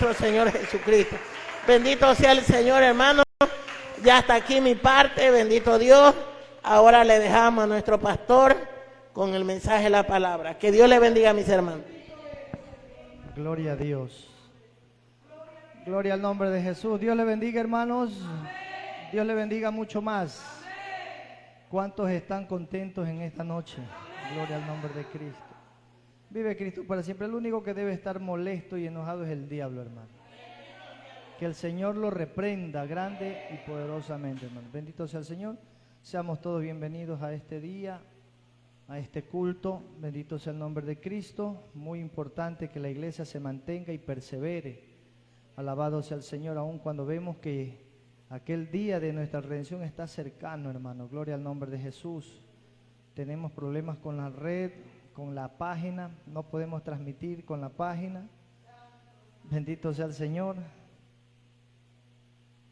nuestro Señor Jesucristo. Bendito sea el Señor, hermano. Ya está aquí mi parte, bendito Dios. Ahora le dejamos a nuestro pastor con el mensaje de la palabra. Que Dios le bendiga a mis hermanos. Gloria a Dios. Gloria al nombre de Jesús. Dios le bendiga, hermanos. Dios le bendiga mucho más. ¿Cuántos están contentos en esta noche? Gloria al nombre de Cristo. Vive Cristo para siempre. El único que debe estar molesto y enojado es el diablo, hermano. Que el Señor lo reprenda grande y poderosamente, hermano. Bendito sea el Señor. Seamos todos bienvenidos a este día, a este culto. Bendito sea el nombre de Cristo. Muy importante que la iglesia se mantenga y persevere. Alabado sea el Señor, aun cuando vemos que aquel día de nuestra redención está cercano, hermano. Gloria al nombre de Jesús. Tenemos problemas con la red, con la página. No podemos transmitir con la página. Bendito sea el Señor.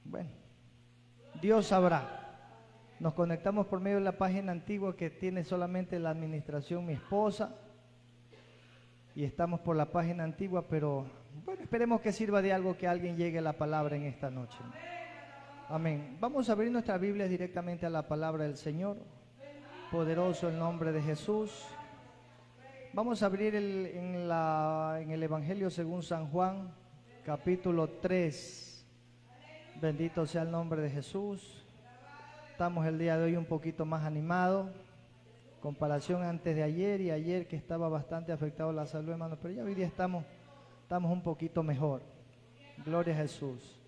Bueno, Dios sabrá. Nos conectamos por medio de la página antigua que tiene solamente la administración mi esposa. Y estamos por la página antigua, pero bueno, esperemos que sirva de algo, que alguien llegue a la palabra en esta noche. Amén. Vamos a abrir nuestras Biblias directamente a la palabra del Señor. Poderoso el nombre de Jesús. Vamos a abrir en el Evangelio según San Juan, capítulo 3. Bendito sea el nombre de Jesús. Estamos el día de hoy un poquito más animados, comparación antes de ayer y ayer, que estaba bastante afectado la salud, hermanos, pero ya hoy día estamos un poquito mejor. Gloria a Jesús.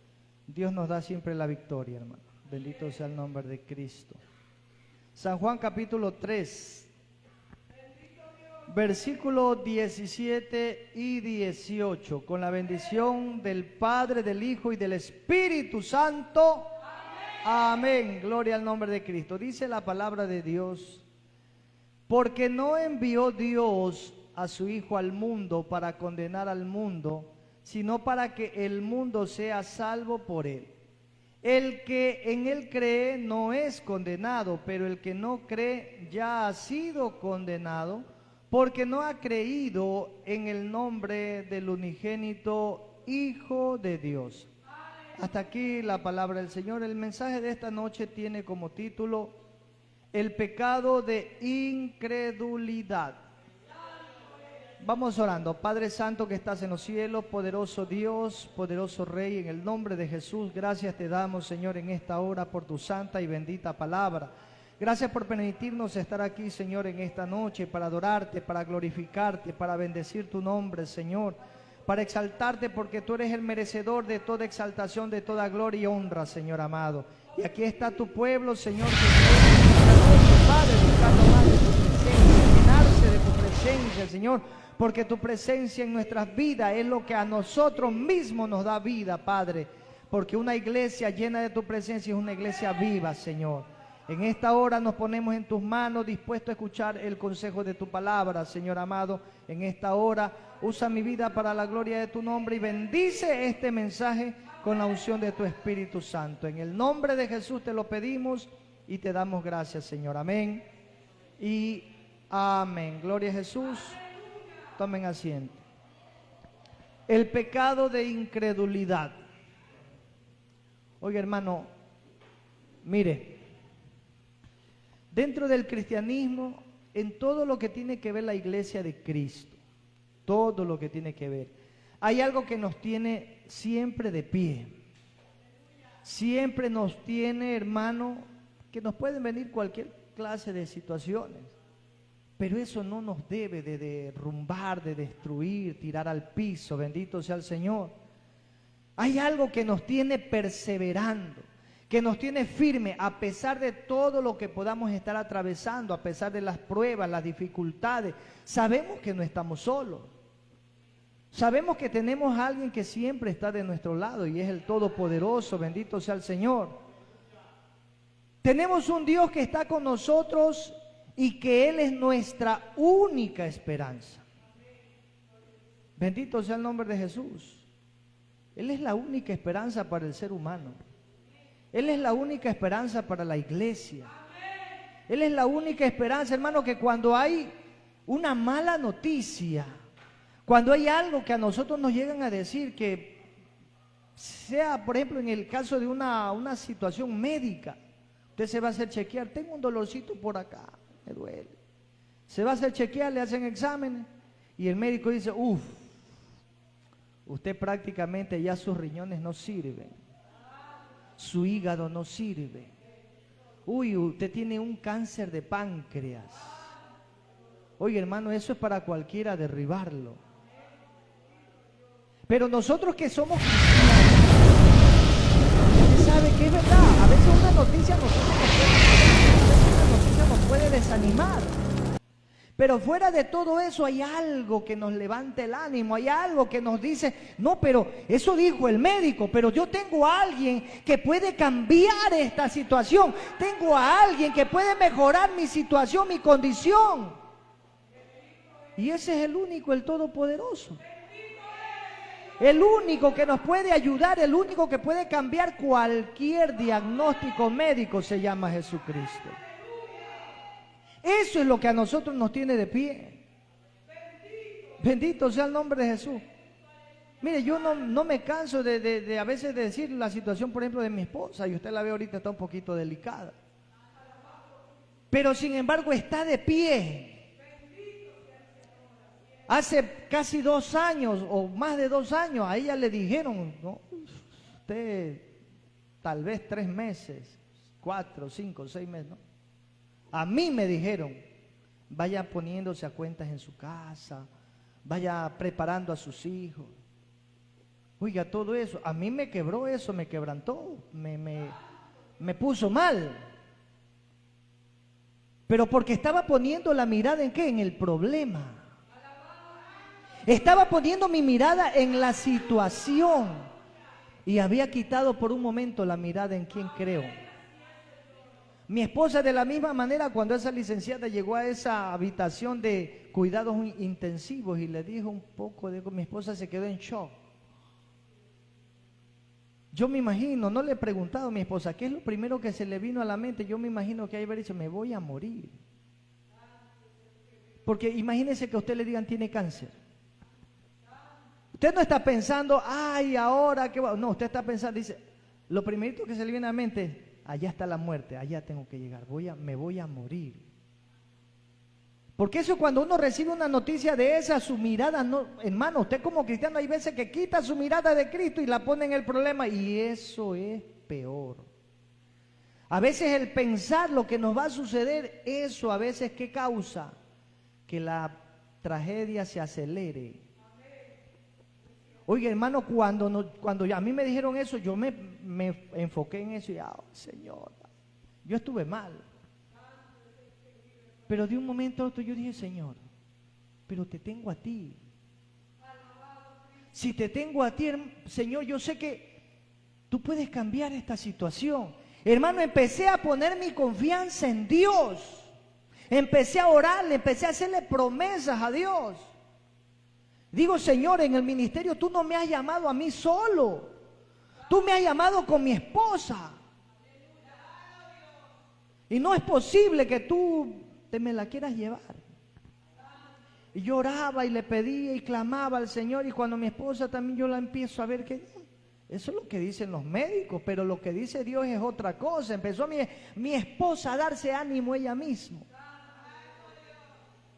Dios nos da siempre la victoria, hermano. Bendito sea el nombre de Cristo. San Juan capítulo 3, versículo 17 y 18. Con la bendición del Padre, del Hijo y del Espíritu Santo. Amén. Gloria al nombre de Cristo. Dice la palabra de Dios: porque no envió Dios a su Hijo al mundo para condenar al mundo, sino para que el mundo sea salvo por él. El que en él cree no es condenado, pero el que no cree ya ha sido condenado, porque no ha creído en el nombre del unigénito Hijo de Dios. Hasta aquí la palabra del Señor. El mensaje de esta noche tiene como título: el pecado de incredulidad. Vamos orando. Padre Santo que estás en los cielos, poderoso Dios, poderoso Rey, en el nombre de Jesús, gracias te damos, Señor, en esta hora por tu santa y bendita palabra. Gracias por permitirnos estar aquí, Señor, en esta noche para adorarte, para glorificarte, para bendecir tu nombre, Señor, para exaltarte, porque tú eres el merecedor de toda exaltación, de toda gloria y honra, Señor amado. Y aquí está tu pueblo, Señor, que Padre, buscando más de tu presencia, llenarse de tu presencia, Señor, porque tu presencia en nuestras vidas es lo que a nosotros mismos nos da vida, Padre, porque una iglesia llena de tu presencia es una iglesia viva, Señor. En esta hora nos ponemos en tus manos, dispuestos a escuchar el consejo de tu palabra, Señor amado. En esta hora usa mi vida para la gloria de tu nombre y bendice este mensaje con la unción de tu Espíritu Santo. En el nombre de Jesús te lo pedimos y te damos gracias, Señor. Amén y amén. Gloria a Jesús. Tomen asiento. El pecado de incredulidad. Oiga, hermano, mire, dentro del cristianismo, en todo lo que tiene que ver la iglesia de Cristo, todo lo que tiene que ver, hay algo que nos tiene siempre de pie. Siempre nos tiene, hermano, que nos pueden venir cualquier clase de situaciones, pero eso no nos debe de derrumbar, de destruir, tirar al piso. Bendito sea el Señor. Hay algo que nos tiene perseverando, que nos tiene firme a pesar de todo lo que podamos estar atravesando, a pesar de las pruebas, las dificultades. Sabemos que no estamos solos. Sabemos que tenemos a alguien que siempre está de nuestro lado y es el Todopoderoso. Bendito sea el Señor. Tenemos un Dios que está con nosotros y que Él es nuestra única esperanza. Bendito sea el nombre de Jesús. Él es la única esperanza para el ser humano. Él es la única esperanza para la iglesia. Él es la única esperanza, hermano, que cuando hay una mala noticia, cuando hay algo que a nosotros nos llegan a decir que sea, por ejemplo, en el caso de una situación médica, usted se va a hacer chequear, tengo un dolorcito por acá, me duele. Se va a hacer chequear, le hacen exámenes y el médico dice, usted prácticamente ya sus riñones no sirven, su hígado no sirve. Usted tiene un cáncer de páncreas. Oye, hermano, eso es para cualquiera derribarlo. Pero nosotros que somos cristianos, usted sabe que es verdad. A veces una noticia nos puede desanimar. Pero fuera de todo eso hay algo que nos levanta el ánimo, hay algo que nos dice, no, pero eso dijo el médico, pero yo tengo a alguien que puede cambiar esta situación, tengo a alguien que puede mejorar mi situación, mi condición. Y ese es el único, el todopoderoso. El único que nos puede ayudar, el único que puede cambiar cualquier diagnóstico médico se llama Jesucristo. Eso es lo que a nosotros nos tiene de pie. Bendito sea el nombre de Jesús. Mire, yo no me canso de a veces de decir la situación, por ejemplo, de mi esposa, y usted la ve ahorita, está un poquito delicada. Pero sin embargo está de pie. Hace casi 2 años o más de 2 años a ella le dijeron, ¿no? Usted tal vez 3 meses, 4, 5, 6 meses, ¿no? A mí me dijeron, vaya poniéndose a cuentas en su casa, vaya preparando a sus hijos. Oiga, todo eso, a mí me quebró eso, me quebrantó, me puso mal. Pero porque estaba poniendo la mirada ¿en qué? En el problema. Estaba poniendo mi mirada en la situación y había quitado por un momento la mirada en quién creo. Mi esposa de la misma manera, cuando esa licenciada llegó a esa habitación de cuidados intensivos y le dijo un poco de... Mi esposa se quedó en shock. Yo me imagino, no le he preguntado a mi esposa, ¿qué es lo primero que se le vino a la mente? Yo me imagino que ahí haber dicho, me voy a morir. Porque imagínese que a usted le digan, tiene cáncer. Usted no está pensando, ay, ahora qué va. No, usted está pensando, dice, lo primerito que se le viene a la mente, allá está la muerte, allá tengo que llegar, me voy a morir. Porque eso cuando uno recibe una noticia de esa, su mirada, no, hermano, usted como cristiano hay veces que quita su mirada de Cristo y la pone en el problema y eso es peor. A veces el pensar lo que nos va a suceder, eso a veces ¿qué causa? Que la tragedia se acelere. Oiga, hermano, cuando a mí me dijeron eso, yo me enfoqué en eso y, Señor, yo estuve mal. Pero de un momento a otro yo dije, Señor, pero te tengo a ti. Si te tengo a ti, Señor, yo sé que tú puedes cambiar esta situación. Hermano, empecé a poner mi confianza en Dios. Empecé a orarle, empecé a hacerle promesas a Dios. Digo, Señor, en el ministerio tú no me has llamado a mí solo. Tú me has llamado con mi esposa. Y no es posible que tú te me la quieras llevar. Y yo oraba y le pedía y clamaba al Señor. Y cuando mi esposa también yo la empiezo a ver que eso es lo que dicen los médicos, pero lo que dice Dios es otra cosa. Empezó mi esposa a darse ánimo ella misma.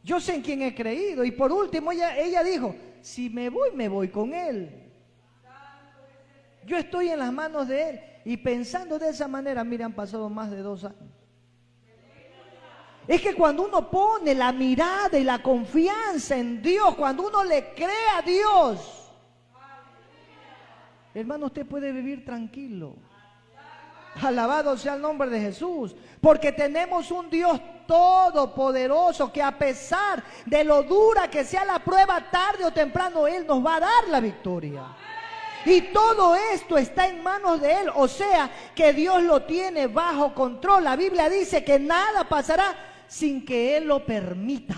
Yo sé en quién he creído. Y por último ella dijo, si me voy con él. Yo estoy en las manos de él. Y pensando de esa manera, mire, han pasado más de 2 años. Es que cuando uno pone la mirada y la confianza en Dios, cuando uno le cree a Dios, hermano, usted puede vivir tranquilo. Alabado sea el nombre de Jesús, porque tenemos un Dios todopoderoso que a pesar de lo dura que sea la prueba, tarde o temprano Él nos va a dar la victoria. Y todo esto está en manos de Él, o sea que Dios lo tiene bajo control. La Biblia dice que nada pasará sin que Él lo permita.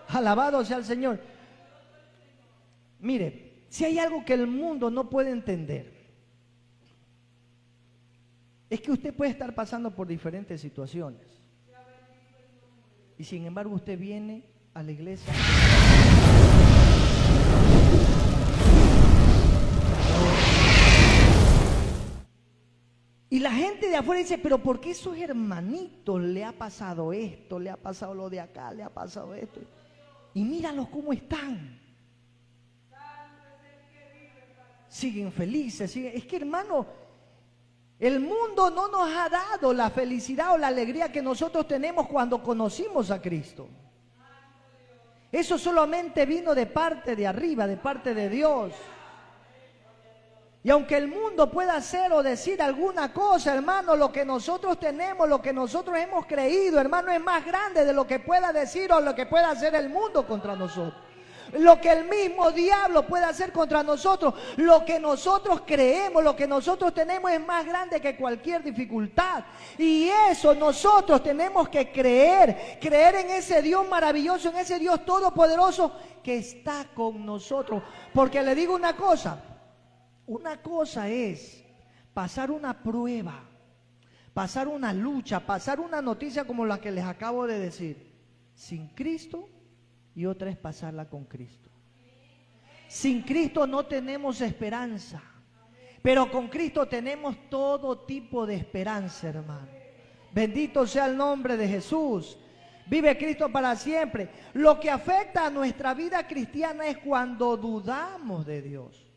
Alabado sea el Señor. Mire, si hay algo que el mundo no puede entender, es que usted puede estar pasando por diferentes situaciones y sin embargo usted viene a la iglesia gente de afuera dice, pero ¿por qué esos hermanitos le ha pasado esto, le ha pasado lo de acá, le ha pasado esto? Y míralos cómo están. Siguen felices, siguen. Es que, hermano, el mundo no nos ha dado la felicidad o la alegría que nosotros tenemos cuando conocimos a Cristo. Eso solamente vino de parte de arriba, de parte de Dios. Y aunque el mundo pueda hacer o decir alguna cosa, hermano, lo que nosotros tenemos, lo que nosotros hemos creído, hermano, es más grande de lo que pueda decir o lo que pueda hacer el mundo contra nosotros. Lo que el mismo diablo puede hacer contra nosotros, lo que nosotros creemos, lo que nosotros tenemos es más grande que cualquier dificultad. Y eso nosotros tenemos que creer en ese Dios maravilloso, en ese Dios todopoderoso que está con nosotros. Porque le digo una cosa es pasar una prueba, pasar una lucha, pasar una noticia como la que les acabo de decir, sin Cristo. Y otra es pasarla con Cristo. Sin Cristo no tenemos esperanza, pero con Cristo tenemos todo tipo de esperanza, hermano. Bendito sea el nombre de Jesús. Vive Cristo para siempre. Lo que afecta a nuestra vida cristiana es cuando dudamos de Dios.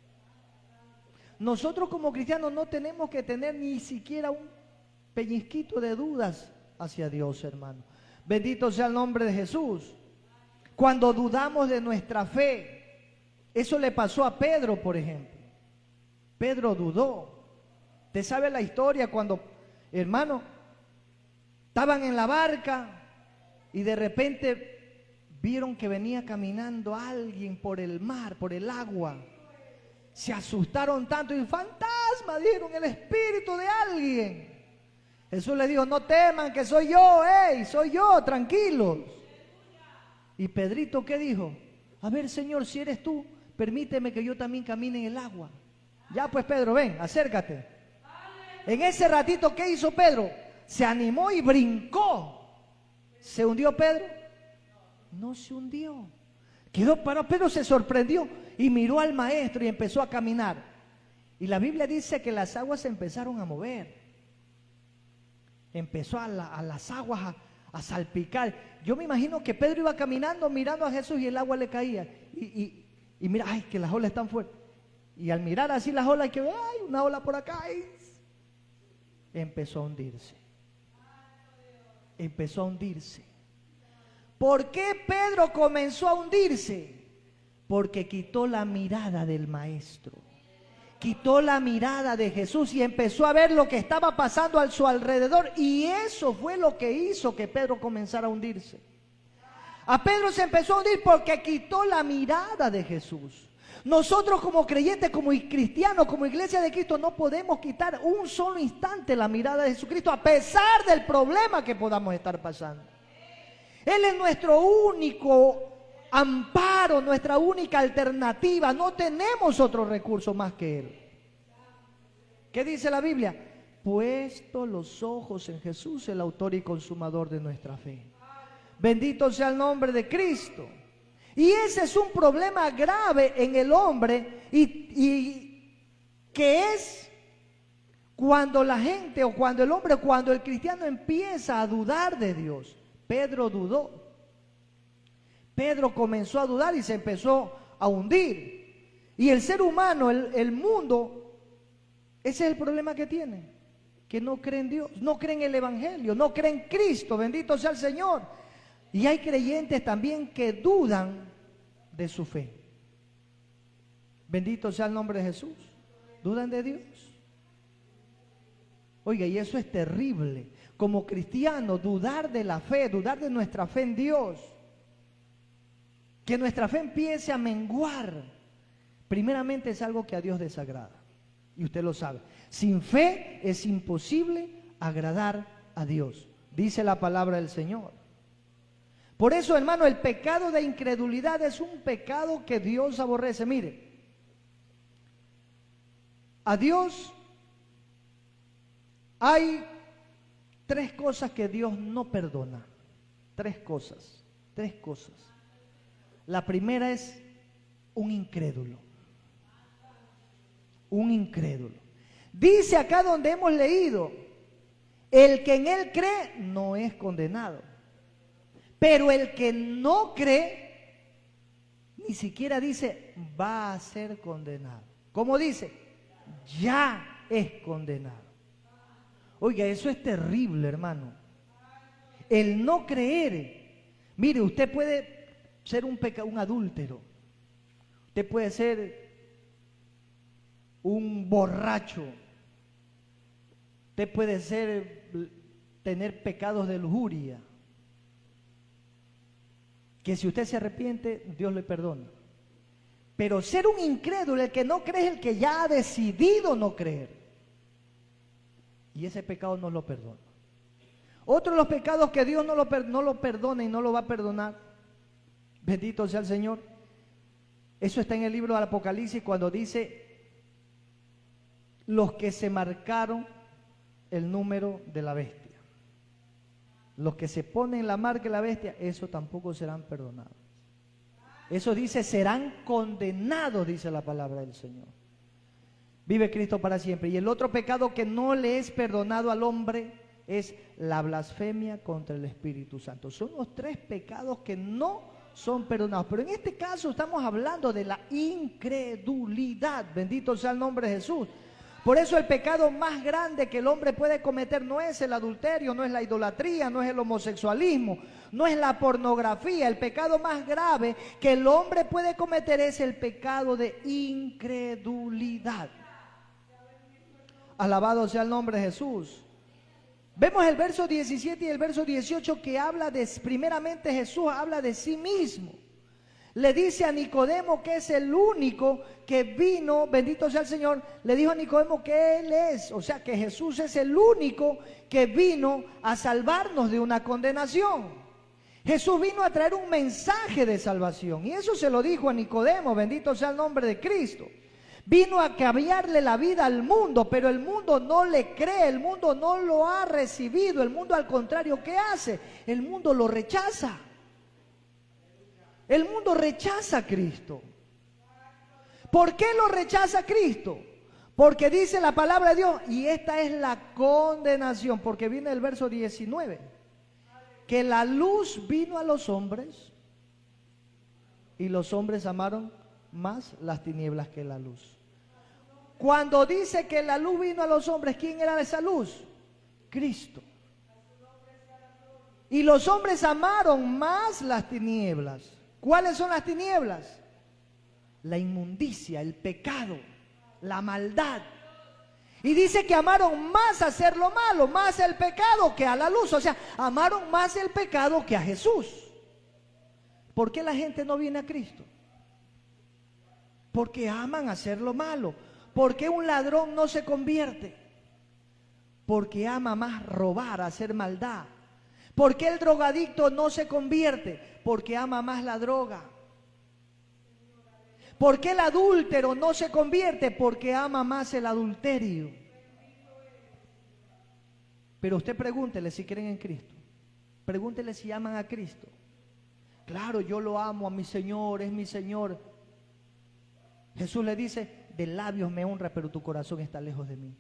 Nosotros como cristianos no tenemos que tener ni siquiera un pellizquito de dudas hacia Dios, hermano. Bendito sea el nombre de Jesús. Cuando dudamos de nuestra fe, eso le pasó a Pedro, por ejemplo. Pedro dudó. ¿Usted sabe la historia cuando, hermano, estaban en la barca y de repente vieron que venía caminando alguien por el mar, por el agua? Se asustaron tanto y fantasma, dijeron, el espíritu de alguien. Jesús les dijo, no teman que soy yo, soy yo, tranquilos. Y Pedrito, ¿qué dijo? A ver, Señor, si eres tú, permíteme que yo también camine en el agua. Ya pues, Pedro, ven, acércate. En ese ratito, ¿qué hizo Pedro? Se animó y brincó. ¿Se hundió Pedro? No se hundió. Quedó parado. Pedro se sorprendió y miró al maestro y empezó a caminar. Y la Biblia dice que las aguas se empezaron a mover. Empezó a las aguas a salpicar. Yo me imagino que Pedro iba caminando mirando a Jesús y el agua le caía. Y mira, ay, que las olas están fuertes. Y al mirar así las olas, que ay, una ola por acá, empezó a hundirse. Empezó a hundirse. ¿Por qué Pedro comenzó a hundirse? Porque quitó la mirada del maestro. Quitó la mirada de Jesús y empezó a ver lo que estaba pasando a su alrededor, y eso fue lo que hizo que Pedro comenzara a hundirse. A Pedro se empezó a hundir porque quitó la mirada de Jesús. Nosotros como creyentes, como cristianos, como iglesia de Cristo, no podemos quitar un solo instante la mirada de Jesucristo a pesar del problema que podamos estar pasando. Él es nuestro único amparo, nuestra única alternativa. No tenemos otro recurso más que Él. ¿Qué dice la Biblia? Puesto los ojos en Jesús, el autor y consumador de nuestra fe. Bendito sea el nombre de Cristo. Y ese es un problema grave en el hombre, y que es cuando la gente o cuando el hombre, cuando el cristiano empieza a dudar de Dios. Pedro dudó. Pedro comenzó a dudar y se empezó a hundir. Y el ser humano, el mundo, ese es el problema que tiene, que no cree en Dios, no cree en el Evangelio, no cree en Cristo, bendito sea el Señor. Y hay creyentes también que dudan de su fe. Bendito sea el nombre de Jesús. Dudan de Dios. Oiga, y eso es terrible. Como cristianos, dudar de la fe, dudar de nuestra fe en Dios. Que nuestra fe empiece a menguar, primeramente es algo que a Dios desagrada. Y usted lo sabe. Sin fe es imposible agradar a Dios, dice la palabra del Señor. Por eso, hermano, el pecado de incredulidad es un pecado que Dios aborrece. Mire, a Dios hay tres cosas que Dios no perdona. Tres cosas. La primera es un incrédulo. Un incrédulo. Dice acá donde hemos leído El que en él cree no es condenado. Pero el que no cree, ni siquiera dice, va a ser condenado. ¿Cómo dice? Ya es condenado. Oiga, eso es terrible, hermano. El no creer. Mire, usted puede ser un adúltero. Usted puede ser un borracho. Usted puede tener pecados de lujuria. Que si usted se arrepiente, Dios le perdona. Pero ser un incrédulo, el que no cree, es el que ya ha decidido no creer. Y ese pecado no lo perdona. Otro de los pecados que Dios no lo perdona y no lo va a perdonar, bendito sea el Señor. Eso está en el libro del Apocalipsis cuando dice, los que se marcaron el número de la bestia. Los que se ponen la marca de la bestia, eso tampoco serán perdonados. Eso dice, serán condenados, dice la palabra del Señor. Vive Cristo para siempre. Y el otro pecado que no le es perdonado al hombre es la blasfemia contra el Espíritu Santo. Son los tres pecados que no son perdonados. Pero en este caso estamos hablando de la incredulidad. Bendito sea el nombre de Jesús. Por eso el pecado más grande que el hombre puede cometer no es el adulterio, no es la idolatría, no es el homosexualismo, no es la pornografía. El pecado más grave que el hombre puede cometer es el pecado de incredulidad. Alabado sea el nombre de Jesús. Vemos el verso 17 y el verso 18 que habla primeramente Jesús habla de sí mismo. Le dice a Nicodemo que es el único que vino, bendito sea el Señor, le dijo a Nicodemo que Él es, o sea que Jesús es el único que vino a salvarnos de una condenación. Jesús vino a traer un mensaje de salvación y eso se lo dijo a Nicodemo, bendito sea el nombre de Cristo. Vino a cambiarle la vida al mundo, pero el mundo no le cree, el mundo no lo ha recibido, el mundo al contrario, ¿qué hace? El mundo lo rechaza. El mundo rechaza a Cristo. ¿Por qué lo rechaza Cristo? Porque dice la palabra de Dios, y esta es la condenación, porque viene el verso 19, que la luz vino a los hombres y los hombres amaron más las tinieblas que la luz. Cuando dice que la luz vino a los hombres, ¿quién era esa luz? Cristo. Y los hombres amaron más las tinieblas. ¿Cuáles son las tinieblas? La inmundicia, el pecado, la maldad. Y dice que amaron más hacer lo malo, más el pecado que a la luz. O sea, amaron más el pecado que a Jesús. ¿Por qué la gente no viene a Cristo? Porque aman hacer lo malo. ¿Por qué un ladrón no se convierte? Porque ama más robar, hacer maldad. ¿Por qué el drogadicto no se convierte? Porque ama más la droga. ¿Por qué el adúltero no se convierte? Porque ama más el adulterio. Pero usted pregúntele si creen en Cristo. Pregúntele si aman a Cristo. Claro, yo lo amo a mi Señor, es mi Señor. Jesús le dice, de labios me honra, pero tu corazón está lejos de mí.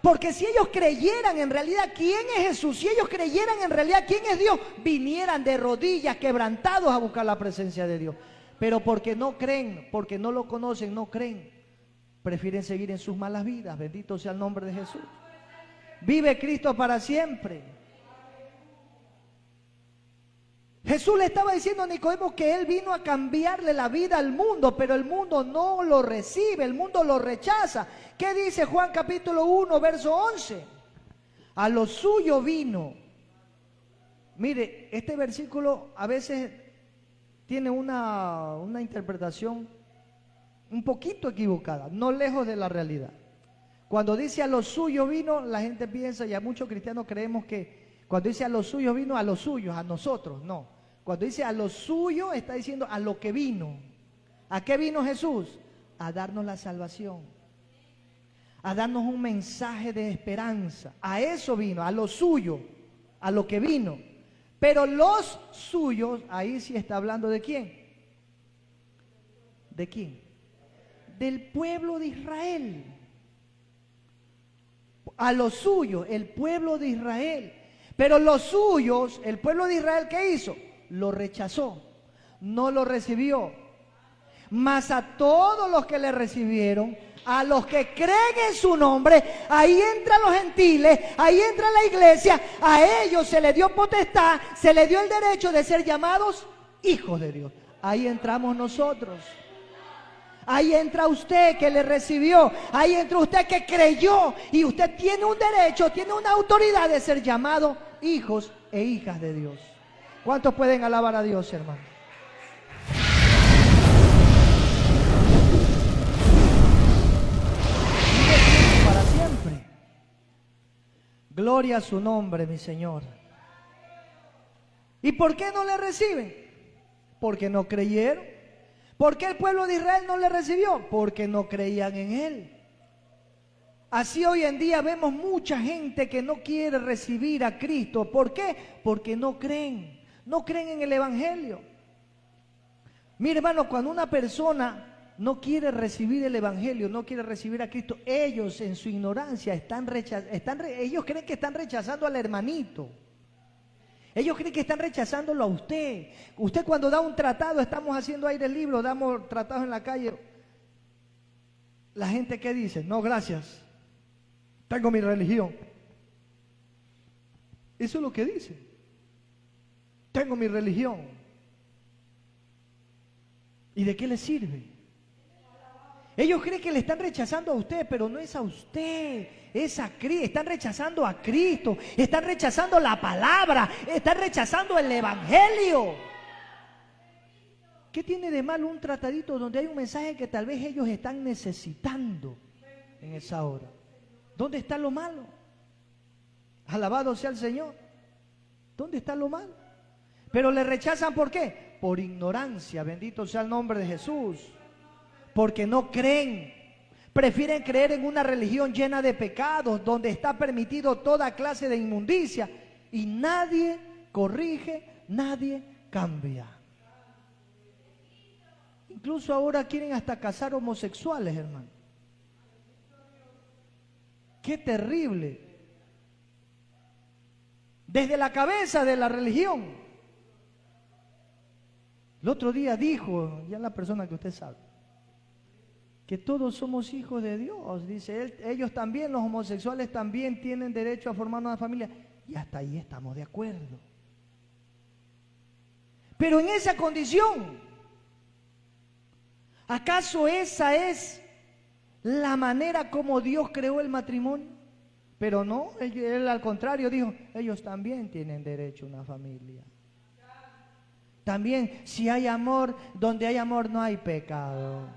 Porque si ellos creyeran en realidad quién es Jesús, si ellos creyeran en realidad quién es Dios, vinieran de rodillas quebrantados a buscar la presencia de Dios. Pero porque no creen, porque no lo conocen, no creen, prefieren seguir en sus malas vidas. Bendito sea el nombre de Jesús. Vive Cristo para siempre. Jesús le estaba diciendo a Nicodemo que Él vino a cambiarle la vida al mundo, pero el mundo no lo recibe, el mundo lo rechaza. ¿Qué dice Juan capítulo 1, verso 11? A lo suyo vino. Mire, este versículo a veces tiene una interpretación un poquito equivocada, no lejos de la realidad. Cuando dice a lo suyo vino, la gente piensa, y a muchos cristianos creemos que cuando dice a lo suyo vino, a los suyos, a nosotros, no. Cuando dice a lo suyo, está diciendo a lo que vino. ¿A qué vino Jesús? A darnos la salvación, a darnos un mensaje de esperanza. A eso vino, a lo suyo, a lo que vino. Pero los suyos, ahí sí está hablando de quién. ¿De quién? Del pueblo de Israel. a los suyos, el pueblo de Israel. Pero los suyos, el pueblo de Israel, ¿qué hizo? Lo rechazó, no lo recibió. Mas a todos los que le recibieron, a los que creen en su nombre, ahí entran los gentiles, ahí entra la iglesia, a ellos se les dio potestad, se les dio el derecho de ser llamados hijos de Dios. Ahí entramos nosotros. Ahí entra usted que le recibió, ahí entra usted que creyó, y usted tiene un derecho, tiene una autoridad de ser llamado hijos e hijas de Dios. ¿Cuántos pueden alabar a Dios, hermano? Para siempre. Gloria a su nombre, mi Señor. ¿Y por qué no le reciben? Porque no creyeron. ¿Por qué el pueblo de Israel no le recibió? Porque no creían en Él. Así hoy en día vemos mucha gente que no quiere recibir a Cristo. ¿Por qué? Porque no creen en el Evangelio. Mire, hermano, cuando una persona no quiere recibir el Evangelio, no quiere recibir a Cristo, ellos en su ignorancia ellos creen que están rechazando al hermanito. Ellos creen que están rechazándolo a usted. Usted cuando da un tratado, estamos haciendo aire libre, damos tratados en la calle. La gente ¿qué dice? No, gracias. Tengo mi religión. Eso es lo que dice. Tengo mi religión. ¿Y de qué le sirve? Ellos creen que le están rechazando a usted, pero no es a usted, es a Cristo. Están rechazando a Cristo, están rechazando la palabra, están rechazando el Evangelio. ¿Qué tiene de malo un tratadito donde hay un mensaje que tal vez ellos están necesitando en esa hora? ¿Dónde está lo malo? Alabado sea el Señor. ¿Dónde está lo malo? Pero le rechazan, ¿por qué? Por ignorancia, bendito sea el nombre de Jesús. Porque no creen, prefieren creer en una religión llena de pecados, donde está permitido toda clase de inmundicia y nadie corrige, nadie cambia. Incluso ahora quieren hasta casar homosexuales, hermano. ¡Qué terrible! Desde la cabeza de la religión. El otro día dijo, ya la persona que usted sabe, que todos somos hijos de Dios, dice él. Ellos también, los homosexuales también tienen derecho a formar una familia, y hasta ahí estamos de acuerdo. Pero en esa condición, ¿acaso esa es la manera como Dios creó el matrimonio? Pero no, él al contrario dijo, ellos también tienen derecho a una familia. También, si hay amor, donde hay amor no hay pecado.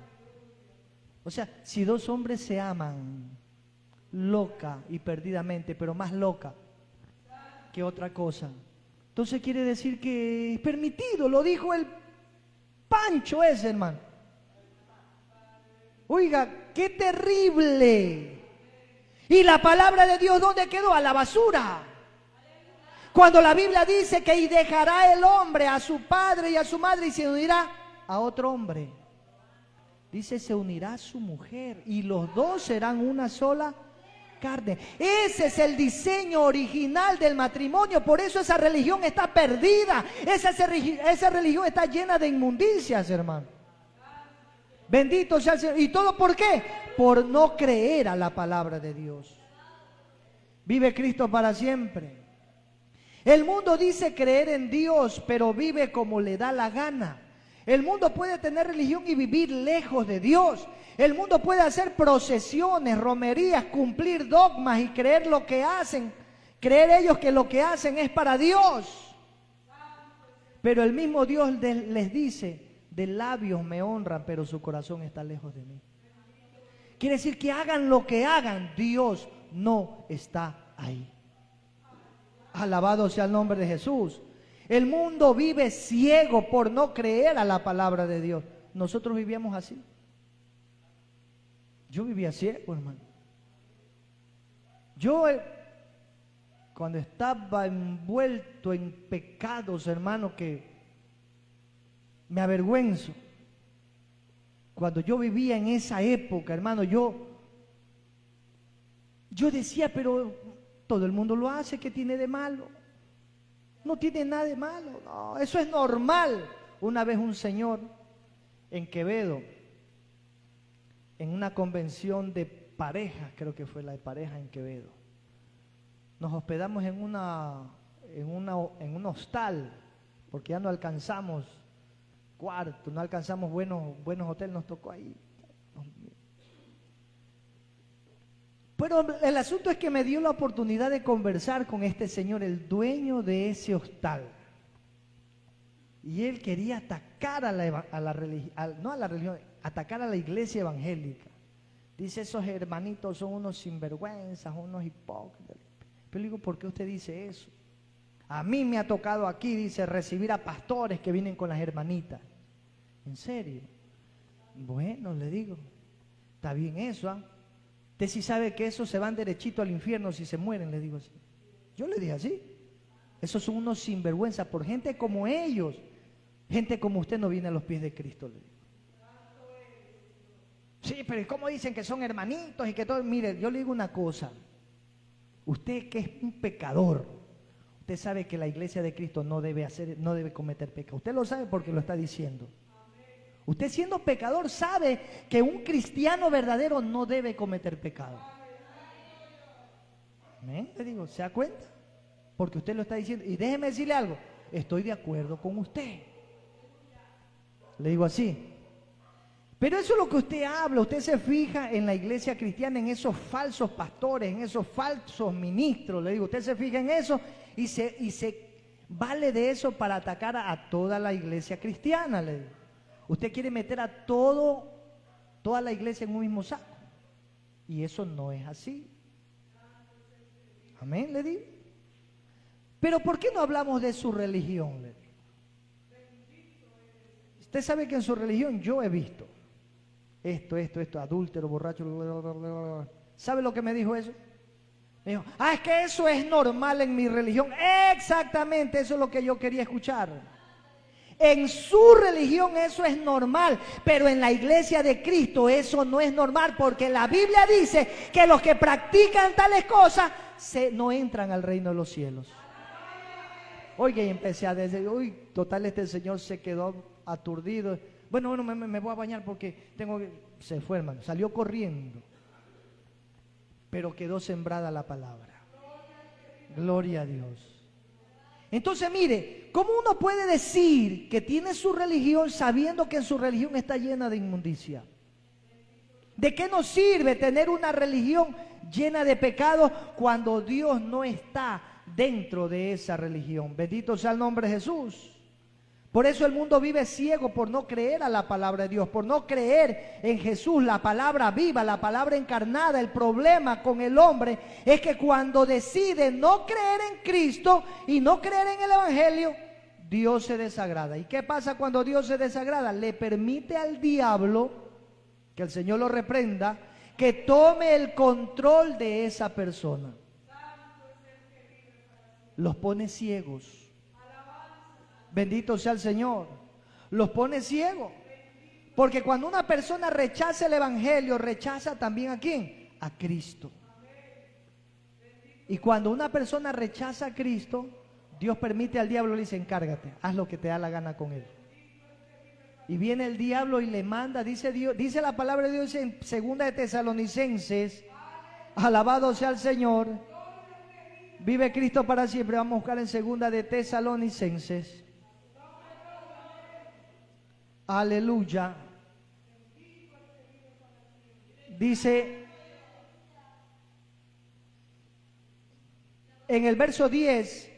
O sea, si dos hombres se aman, loca y perdidamente, pero más loca que otra cosa, entonces quiere decir que es permitido, lo dijo el Pancho ese, hermano. Oiga, qué terrible. Y la palabra de Dios, ¿dónde quedó? A la basura. Cuando la Biblia dice que y dejará el hombre a su padre y a su madre y se unirá a otro hombre. Dice, se unirá a su mujer y los dos serán una sola carne. Ese es el diseño original del matrimonio. Por eso esa religión está perdida. Esa religión está llena de inmundicias, hermano. Bendito sea el Señor. ¿Y todo por qué? Por no creer a la palabra de Dios. Vive Cristo para siempre. El mundo dice creer en Dios, pero vive como le da la gana. El mundo puede tener religión y vivir lejos de Dios. El mundo puede hacer procesiones, romerías, cumplir dogmas y creer lo que hacen. Creer ellos que lo que hacen es para Dios. Pero el mismo Dios les dice, de labios me honran, pero su corazón está lejos de mí. Quiere decir que hagan lo que hagan, Dios no está ahí. Alabado sea el nombre de Jesús. El mundo vive ciego por no creer a la palabra de Dios. Nosotros vivíamos así. Yo vivía ciego, hermano. Yo, cuando estaba envuelto en pecados, hermano, que me avergüenzo. Cuando yo vivía en esa época, hermano, yo Yo decía, pero todo el mundo lo hace, ¿qué tiene de malo? No tiene nada de malo, no, eso es normal. Una vez un señor en Quevedo, en una convención de parejas, creo que fue la de parejas en Quevedo, nos hospedamos en un hostal, porque ya no alcanzamos cuarto, no alcanzamos buenos hoteles, nos tocó ahí. Pero el asunto es que me dio la oportunidad de conversar con este señor, el dueño de ese hostal. Y él quería atacar atacar a la iglesia evangélica. Dice, esos hermanitos son unos sinvergüenzas, unos hipócritas. Pero le digo, ¿por qué usted dice eso? A mí me ha tocado aquí, dice, recibir a pastores que vienen con las hermanitas. ¿En serio? Bueno, le digo, está bien eso, ¿ah? Usted sí sabe que esos se van derechito al infierno si se mueren, le digo así. Yo le dije así. Esos son unos sinvergüenzas, por gente como ellos. Gente como usted no viene a los pies de Cristo, le digo. Sí, pero ¿cómo dicen que son hermanitos y que todo? Mire, yo le digo una cosa. Usted que es un pecador, usted sabe que la iglesia de Cristo no debe cometer pecado. Usted lo sabe porque lo está diciendo. Usted siendo pecador sabe que un cristiano verdadero no debe cometer pecado. ¿Me? Le digo, ¿se da cuenta? Porque usted lo está diciendo. Y déjeme decirle algo, estoy de acuerdo con usted. Le digo así. Pero eso es lo que usted habla, usted se fija en la iglesia cristiana, en esos falsos pastores, en esos falsos ministros, le digo, usted se fija en eso y se vale de eso para atacar a toda la iglesia cristiana, le digo. Usted quiere meter a toda la iglesia en un mismo saco. Y eso no es así. Amén, le digo. Pero ¿por qué no hablamos de su religión? Le digo. Usted sabe que en su religión yo he visto esto, adúltero, borracho. ¿Sabe lo que me dijo eso? Me dijo, es que eso es normal en mi religión. Exactamente, eso es lo que yo quería escuchar. En su religión eso es normal, pero en la iglesia de Cristo eso no es normal, porque la Biblia dice que los que practican tales cosas no entran al reino de los cielos. Oiga, y empecé a decir, total, este señor se quedó aturdido. Bueno, me voy a bañar porque se fue, hermano, salió corriendo, pero quedó sembrada la palabra. Gloria a Dios. Entonces, mire, ¿cómo uno puede decir que tiene su religión sabiendo que en su religión está llena de inmundicia? ¿De qué nos sirve tener una religión llena de pecado cuando Dios no está dentro de esa religión? Bendito sea el nombre de Jesús. Por eso el mundo vive ciego por no creer a la palabra de Dios, por no creer en Jesús, la palabra viva, la palabra encarnada. El problema con el hombre es que cuando decide no creer en Cristo y no creer en el Evangelio, Dios se desagrada. ¿Y qué pasa cuando Dios se desagrada? Le permite al diablo, que el Señor lo reprenda, que tome el control de esa persona. Los pone ciegos. Bendito sea el Señor. Los pone ciegos. Porque cuando una persona rechaza el Evangelio, rechaza también ¿a quién? A Cristo. Y cuando una persona rechaza a Cristo, Dios permite al diablo, le dice, encárgate, haz lo que te da la gana con él. Y viene el diablo y le manda, dice la palabra de Dios en 2 de Tesalonicenses, alabado sea el Señor, vive Cristo para siempre. Vamos a buscar en 2 de Tesalonicenses. Aleluya. Dice en el verso 10,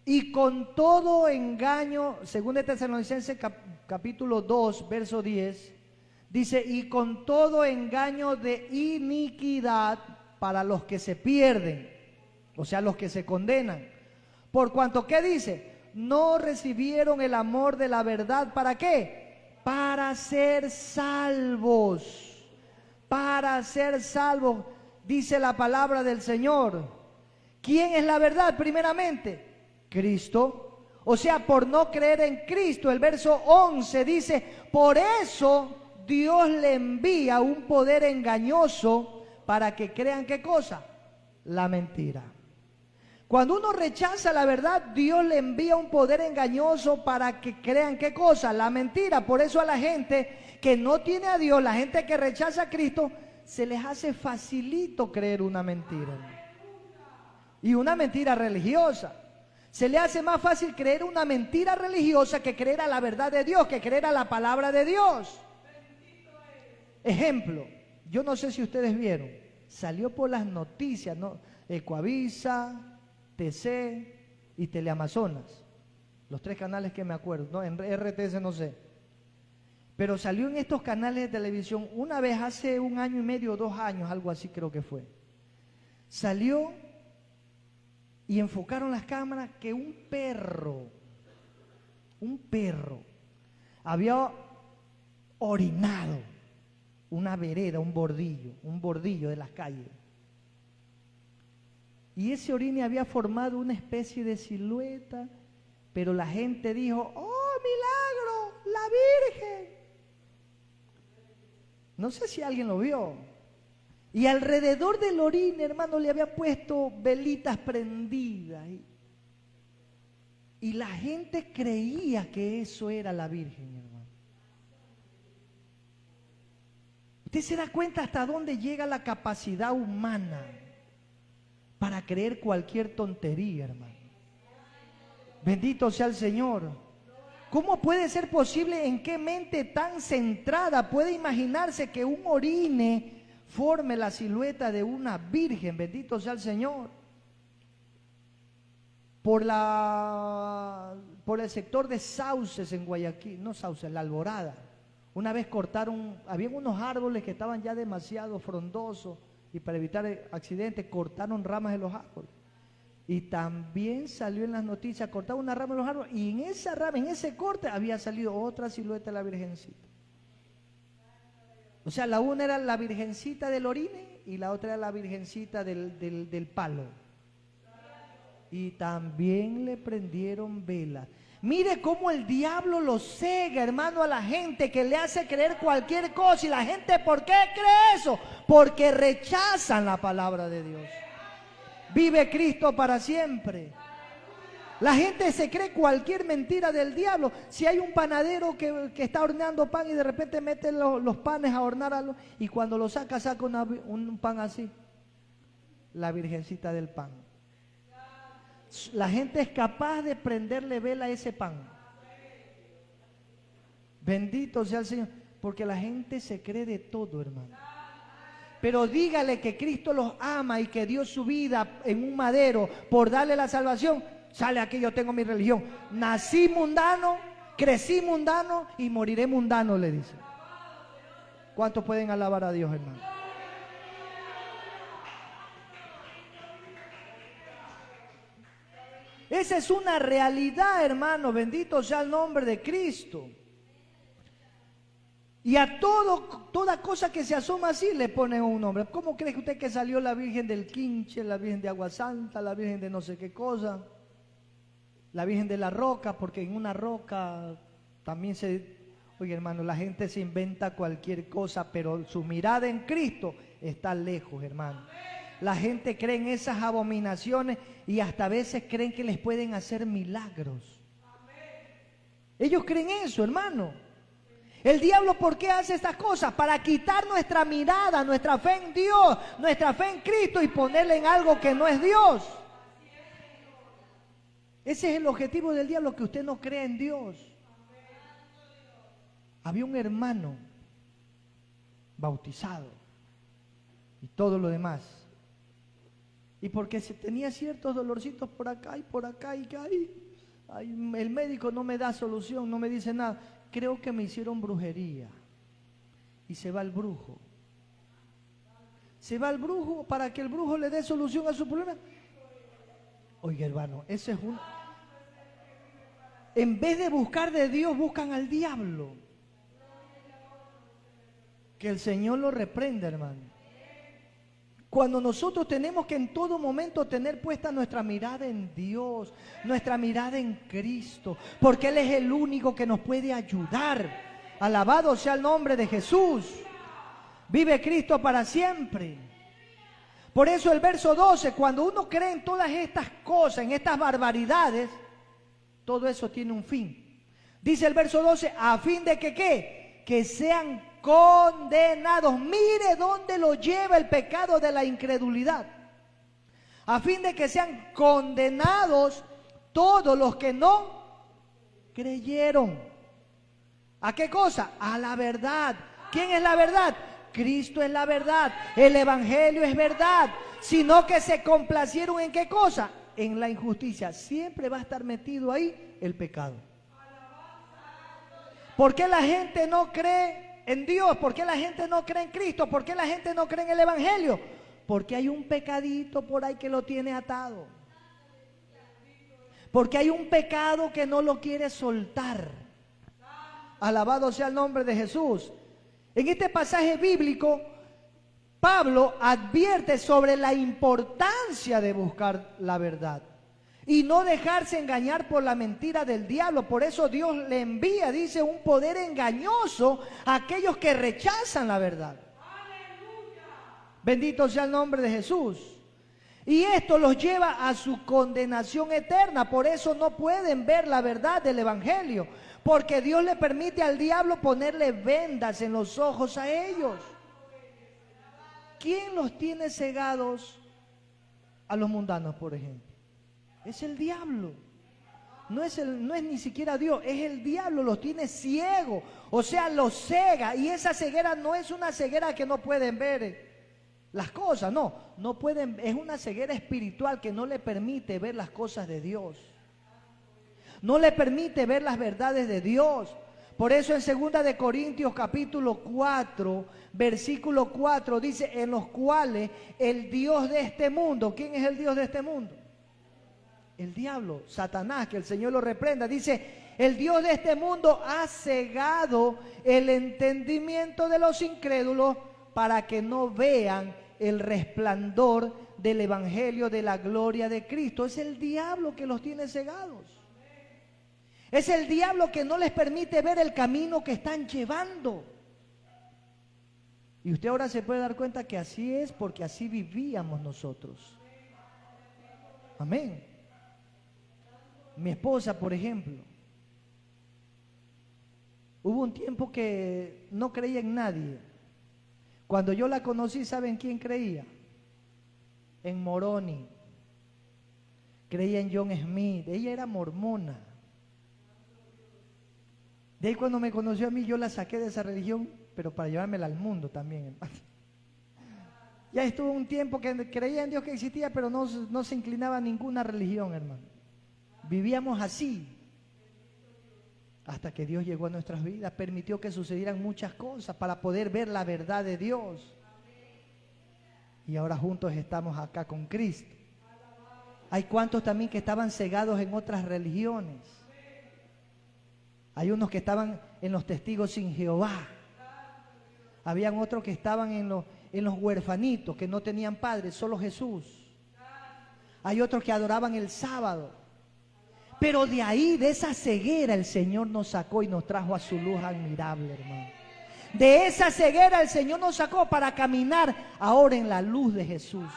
y con todo engaño, 2 de Tesalonicenses capítulo 2, verso 10, dice, y con todo engaño de iniquidad para los que se pierden, o sea, los que se condenan. Por cuanto, ¿qué dice? No recibieron el amor de la verdad, ¿para qué? Para ser salvos. Para ser salvos, dice la palabra del Señor. ¿Quién es la verdad? Primeramente, Cristo. O sea, por no creer en Cristo, el verso 11 dice, por eso Dios le envía un poder engañoso para que crean, ¿qué cosa? La mentira. Cuando uno rechaza la verdad, Dios le envía un poder engañoso para que crean ¿qué cosa? La mentira. Por eso a la gente que no tiene a Dios, la gente que rechaza a Cristo, se les hace facilito creer una mentira. Y una mentira religiosa. Se le hace más fácil creer una mentira religiosa que creer a la verdad de Dios, que creer a la palabra de Dios. Ejemplo, yo no sé si ustedes vieron, salió por las noticias, ¿no? Ecoavisa, TC y Teleamazonas, los 3 canales que me acuerdo, ¿no? En RTS no sé, pero salió en estos canales de televisión una vez hace 1 año y medio, 2 años, algo así creo que fue. Salió y enfocaron las cámaras que un perro había orinado una vereda, un bordillo de las calles. Y ese orine había formado una especie de silueta, pero la gente dijo, ¡oh, milagro! ¡La Virgen! No sé si alguien lo vio. Y alrededor del orine, hermano, le había puesto velitas prendidas. Y la gente creía que eso era la Virgen, hermano. ¿Usted se da cuenta hasta dónde llega la capacidad humana para creer cualquier tontería, hermano? Bendito sea el Señor. ¿Cómo puede ser posible? ¿En qué mente tan centrada puede imaginarse que un orine forme la silueta de una virgen? Bendito sea el Señor. Por el sector de Sauces en Guayaquil, no Sauces, La Alborada. Una vez cortaron, habían unos árboles que estaban ya demasiado frondosos y para evitar accidentes cortaron ramas de los árboles. Y también salió en las noticias, cortaron una rama de los árboles y en esa rama, en ese corte había salido otra silueta de la Virgencita. O sea, la una era la Virgencita del orine y la otra era la Virgencita del palo. Y también le prendieron velas. Mire cómo el diablo lo cega, hermano, a la gente, que le hace creer cualquier cosa. Y la gente, ¿por qué cree eso? Porque rechazan la palabra de Dios. Vive Cristo para siempre. La gente se cree cualquier mentira del diablo. Si hay un panadero que está horneando pan y de repente mete los panes a hornar y cuando lo saca un pan así. La Virgencita del pan. La gente es capaz de prenderle vela a ese pan. Bendito sea el Señor. Porque la gente se cree de todo, hermano. Pero dígale que Cristo los ama y que dio su vida en un madero por darle la salvación. Sale aquí, yo tengo mi religión. Nací mundano, crecí mundano y moriré mundano, le dice. ¿Cuántos pueden alabar a Dios, hermano? Esa es una realidad, hermano. Bendito sea el nombre de Cristo. Y a toda cosa que se asoma así le ponen un nombre. ¿Cómo cree usted que salió la Virgen del Quinche, la Virgen de Agua Santa, la Virgen de no sé qué cosa? La Virgen de la Roca, porque en una roca también oye, hermano, la gente se inventa cualquier cosa, pero su mirada en Cristo está lejos, hermano. La gente cree en esas abominaciones y hasta a veces creen que les pueden hacer milagros. Ellos creen eso, hermano. El diablo, ¿por qué hace estas cosas? Para quitar nuestra mirada, nuestra fe en Dios, nuestra fe en Cristo y ponerla en algo que no es Dios. Ese es el objetivo del diablo, que usted no crea en Dios. Había un hermano bautizado y todo lo demás. Y porque se tenía ciertos dolorcitos por acá y que el médico no me da solución, no me dice nada. Creo que me hicieron brujería. Y se va el brujo. Se va el brujo para que el brujo le dé solución a su problema. Oiga, hermano, ese es un... En vez de buscar de Dios, buscan al diablo. Que el Señor lo reprenda, hermano. Cuando nosotros tenemos que en todo momento tener puesta nuestra mirada en Dios, nuestra mirada en Cristo, porque Él es el único que nos puede ayudar. Alabado sea el nombre de Jesús. Vive Cristo para siempre. Por eso el verso 12, cuando uno cree en todas estas cosas, en estas barbaridades, todo eso tiene un fin. Dice el verso 12, a fin de que ¿qué? Que sean condenados. Mire dónde lo lleva el pecado de la incredulidad. A fin de que sean condenados todos los que no creyeron. ¿A qué cosa? A la verdad. ¿Quién es la verdad? Cristo es la verdad. El evangelio es verdad. Sino que se complacieron en qué cosa? En la injusticia. Siempre va a estar metido ahí el pecado. ¿Por qué la gente no cree en Dios? ¿Por qué la gente no cree en Cristo? ¿Por qué la gente no cree en el evangelio? Porque hay un pecadito por ahí que lo tiene atado. Porque hay un pecado que no lo quiere soltar. Alabado sea el nombre de Jesús. En este pasaje bíblico, Pablo advierte sobre la importancia de buscar la verdad y no dejarse engañar por la mentira del diablo. Por eso Dios le envía, dice, un poder engañoso a aquellos que rechazan la verdad. Bendito sea el nombre de Jesús. Y esto los lleva a su condenación eterna. Por eso no pueden ver la verdad del evangelio, porque Dios le permite al diablo ponerle vendas en los ojos a ellos. ¿Quién los tiene cegados a los mundanos, por ejemplo? Es el diablo. No es ni siquiera Dios, es el diablo, los tiene ciegos. O sea, los cega. Y esa ceguera no es una ceguera que no pueden ver las cosas, no pueden, es una ceguera espiritual que no le permite ver las cosas de Dios. No le permite ver las verdades de Dios. Por eso en 2 de Corintios capítulo 4, versículo 4 dice, en los cuales el Dios de este mundo, ¿quién es el Dios de este mundo? El diablo, Satanás, que el Señor lo reprenda. Dice, el Dios de este mundo ha cegado el entendimiento de los incrédulos para que no vean el resplandor del evangelio de la gloria de Cristo. Es el diablo que los tiene cegados. Es el diablo que no les permite ver el camino que están llevando. Y usted ahora se puede dar cuenta que así es, porque así vivíamos nosotros. Amén. Mi esposa, por ejemplo, hubo un tiempo que no creía en nadie. Cuando yo la conocí, ¿saben quién creía? En Moroni. Creía en John Smith. Ella era mormona. De ahí cuando me conoció a mí, yo la saqué de esa religión, pero para llevármela al mundo también, hermano. Ya estuvo un tiempo que creía en Dios que existía, pero no se inclinaba a ninguna religión, hermano. Vivíamos así. Hasta que Dios llegó a nuestras vidas, permitió que sucedieran muchas cosas para poder ver la verdad de Dios. Y ahora juntos estamos acá con Cristo. Hay cuantos también que estaban cegados en otras religiones. Hay unos que estaban en los testigos sin Jehová. Habían otros que estaban en los huerfanitos, que no tenían padre, solo Jesús. Hay otros que adoraban el sábado. Pero de ahí, de esa ceguera, el Señor nos sacó y nos trajo a su luz admirable, hermano. De esa ceguera el Señor nos sacó para caminar ahora en la luz de Jesús.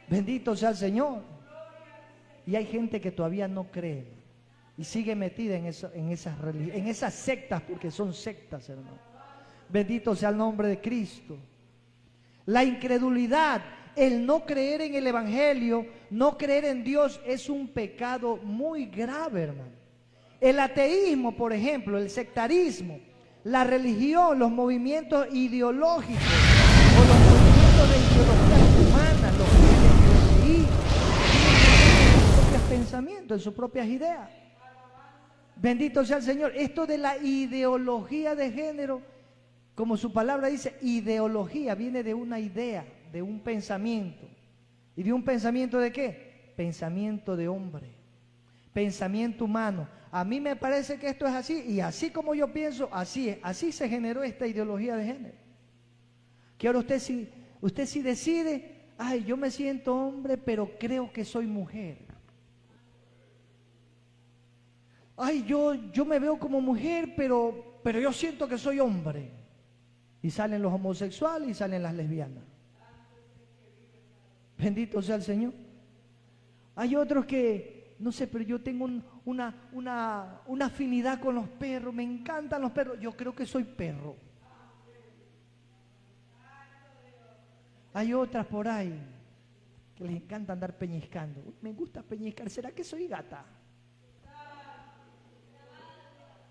Bendito sea el Señor. Y hay gente que todavía no cree y sigue metida en esas sectas, porque son sectas, hermano. Bendito sea el nombre de Cristo. La incredulidad, el no creer en el evangelio, no creer en Dios, es un pecado muy grave, hermano. El ateísmo, por ejemplo, el sectarismo, la religión, los movimientos ideológicos o los movimientos de ideologías humanas, los LGBTI, tienen sus propios pensamientos, sus propias ideas. Bendito sea el Señor. Esto de la ideología de género, como su palabra dice, ideología viene de una idea, de un pensamiento. ¿Y de un pensamiento de qué? Pensamiento de hombre, pensamiento humano. A mí me parece que esto es así, y así como yo pienso, así es. Así se generó esta ideología de género. Que ahora usted sí decide, ay, yo me siento hombre, pero creo que soy mujer. Ay, yo me veo como mujer, pero yo siento que soy hombre. Y salen los homosexuales y salen las lesbianas. Bendito sea el Señor. Hay otros que, no sé, pero yo tengo una afinidad con los perros, me encantan los perros, yo creo que soy perro. Hay otras por ahí que les encanta andar peñiscando. Me gusta peñiscar, ¿será que soy gata?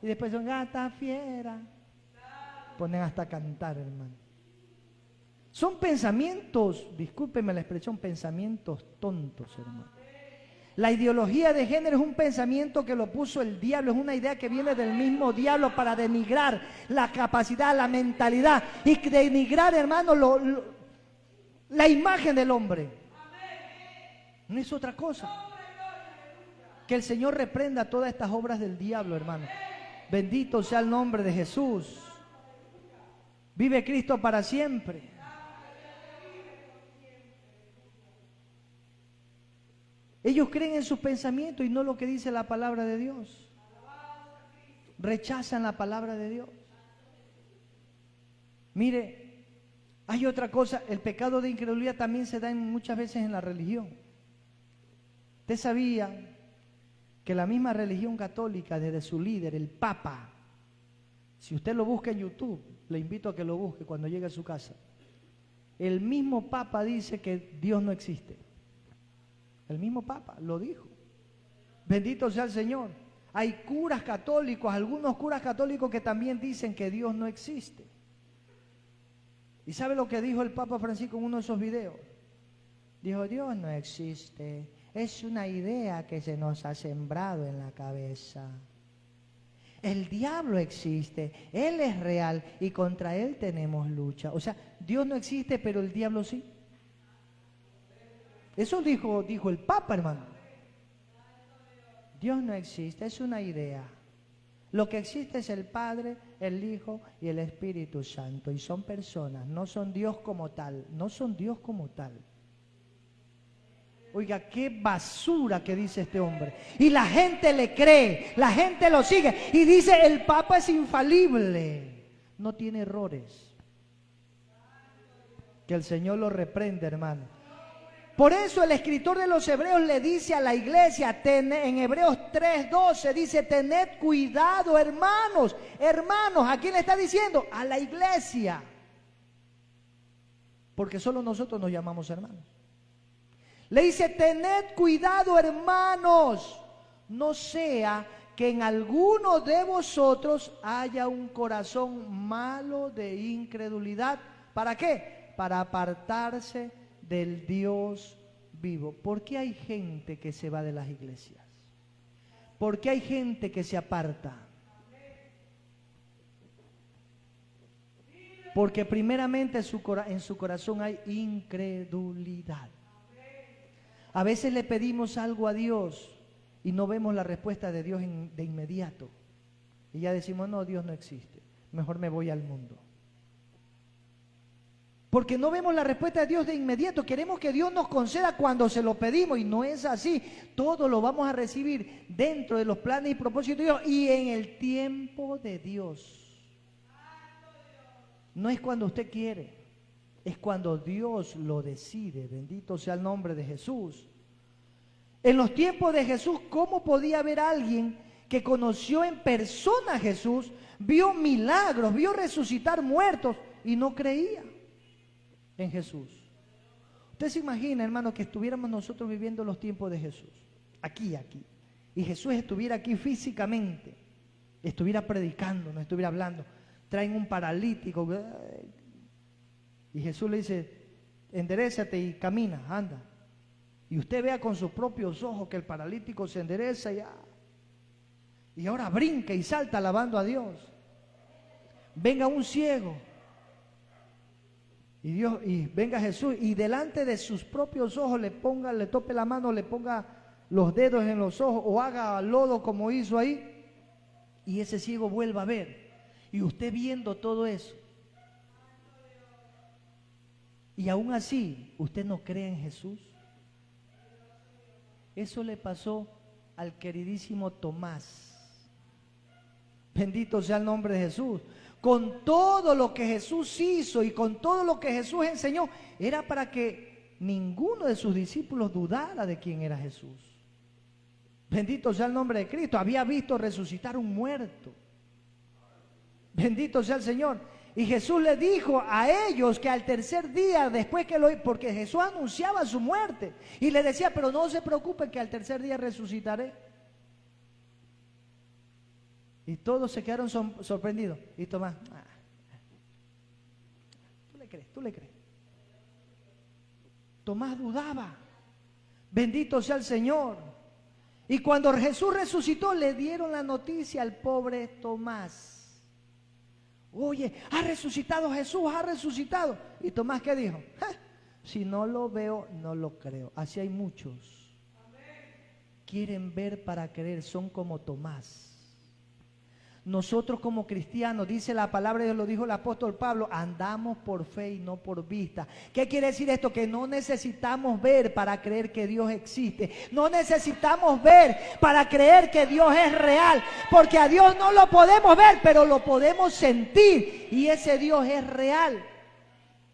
Y después son gata fiera. Ponen hasta a cantar, hermano. Son pensamientos, discúlpeme la expresión, pensamientos tontos, hermano. La ideología de género es un pensamiento que lo puso el diablo, es una idea que viene del mismo diablo para denigrar la capacidad, la mentalidad y denigrar, hermano, la imagen del hombre. No es otra cosa. Que el Señor reprenda todas estas obras del diablo, hermano. Bendito sea el nombre de Jesús. Vive Cristo para siempre. Ellos creen en sus pensamientos y no lo que dice la palabra de Dios. Rechazan la palabra de Dios. Mire, hay otra cosa, el pecado de incredulidad también se da muchas veces en la religión. ¿Usted sabía que la misma religión católica, desde su líder, el Papa, si usted lo busca en YouTube, le invito a que lo busque cuando llegue a su casa, el mismo Papa dice que Dios no existe? El mismo Papa lo dijo. Bendito sea el Señor. Hay curas católicos, algunos curas católicos que también dicen que Dios no existe. ¿Y sabe lo que dijo el Papa Francisco en uno de esos videos? Dijo, Dios no existe, es una idea que se nos ha sembrado en la cabeza. El diablo existe, Él es real y contra Él tenemos lucha. O sea, Dios no existe, pero el diablo sí. Eso dijo el Papa, hermano. Dios no existe, es una idea. Lo que existe es el Padre, el Hijo y el Espíritu Santo. Y son personas, no son Dios como tal, no son Dios como tal. Oiga, qué basura que dice este hombre. Y la gente le cree, la gente lo sigue. Y dice, el Papa es infalible, no tiene errores. Que el Señor lo reprenda, hermano. Por eso el escritor de los Hebreos le dice a la iglesia, en Hebreos 3:12, dice, tened cuidado, hermanos. Hermanos, ¿a quién le está diciendo? A la iglesia. Porque solo nosotros nos llamamos hermanos. Le dice, tened cuidado, hermanos, no sea que en alguno de vosotros haya un corazón malo de incredulidad. ¿Para qué? Para apartarse del Dios vivo. ¿Por qué hay gente que se va de las iglesias? ¿Por qué hay gente que se aparta? Porque primeramente en su corazón hay incredulidad. A veces le pedimos algo a Dios y no vemos la respuesta de Dios de inmediato. Y ya decimos, no, Dios no existe. Mejor me voy al mundo. Porque no vemos la respuesta de Dios de inmediato. Queremos que Dios nos conceda cuando se lo pedimos y no es así. Todo lo vamos a recibir dentro de los planes y propósitos de Dios y en el tiempo de Dios. No es cuando usted quiere, es cuando Dios lo decide. Bendito sea el nombre de Jesús. En los tiempos de Jesús, ¿cómo podía haber alguien que conoció en persona a Jesús, vio milagros, vio resucitar muertos y no creía en Jesús? Usted se imagina, hermano, que estuviéramos nosotros viviendo los tiempos de Jesús, aquí, y Jesús estuviera aquí físicamente, estuviera predicando, no estuviera hablando, traen un paralítico, y Jesús le dice, enderézate y camina, anda, y usted vea con sus propios ojos que el paralítico se endereza y ahora brinca y salta alabando a Dios. Venga un ciego, y venga Jesús y delante de sus propios ojos le tope la mano, le ponga los dedos en los ojos o haga lodo como hizo ahí y ese ciego vuelva a ver. Y usted viendo todo eso y aún así usted no cree en Jesús. Eso le pasó al queridísimo Tomás. Bendito sea el nombre de Jesús. Con todo lo que Jesús hizo y con todo lo que Jesús enseñó, era para que ninguno de sus discípulos dudara de quién era Jesús. Bendito sea el nombre de Cristo. Había visto resucitar un muerto. Bendito sea el Señor. Y Jesús le dijo a ellos que al tercer día, después que porque Jesús anunciaba su muerte, y le decía, pero no se preocupen que al tercer día resucitaré. Y todos se quedaron sorprendidos. Y Tomás, tú le crees. Tomás dudaba. Bendito sea el Señor. Y cuando Jesús resucitó, le dieron la noticia al pobre Tomás. Oye, ha resucitado Jesús, ha resucitado. Y Tomás, ¿qué dijo? Si no lo veo, no lo creo. Así hay muchos. Quieren ver para creer, son como Tomás. Nosotros como cristianos, dice la palabra de Dios, lo dijo el apóstol Pablo, andamos por fe y no por vista. ¿Qué quiere decir esto? Que no necesitamos ver para creer que Dios existe. No necesitamos ver para creer que Dios es real. Porque a Dios no lo podemos ver, pero lo podemos sentir. Y ese Dios es real.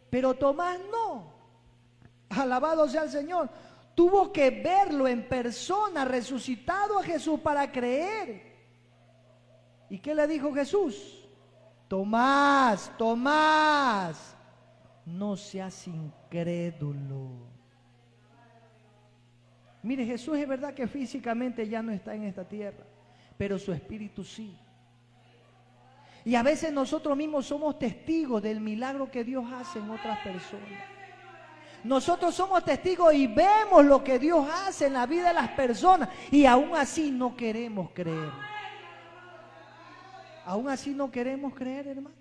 Pero Tomás no. Alabado sea el Señor. Tuvo que verlo en persona, resucitado a Jesús para creer. ¿Y qué le dijo Jesús? Tomás, Tomás, no seas incrédulo. Mire, Jesús es verdad que físicamente ya no está en esta tierra, pero su espíritu sí. Y a veces nosotros mismos somos testigos del milagro que Dios hace en otras personas. Nosotros somos testigos y vemos lo que Dios hace en la vida de las personas y aún así no queremos creer. Aún así no queremos creer, hermano.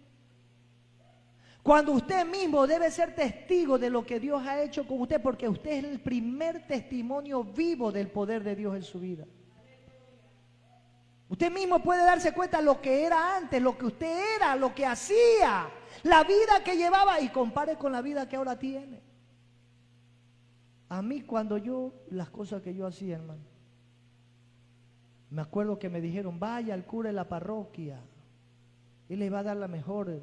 Cuando usted mismo debe ser testigo de lo que Dios ha hecho con usted, porque usted es el primer testimonio vivo del poder de Dios en su vida. Usted mismo puede darse cuenta de lo que era antes, lo que usted era, lo que hacía, la vida que llevaba y compare con la vida que ahora tiene. A mí las cosas que yo hacía, hermano, me acuerdo que me dijeron, vaya al cura de la parroquia. Él le va a dar el mejor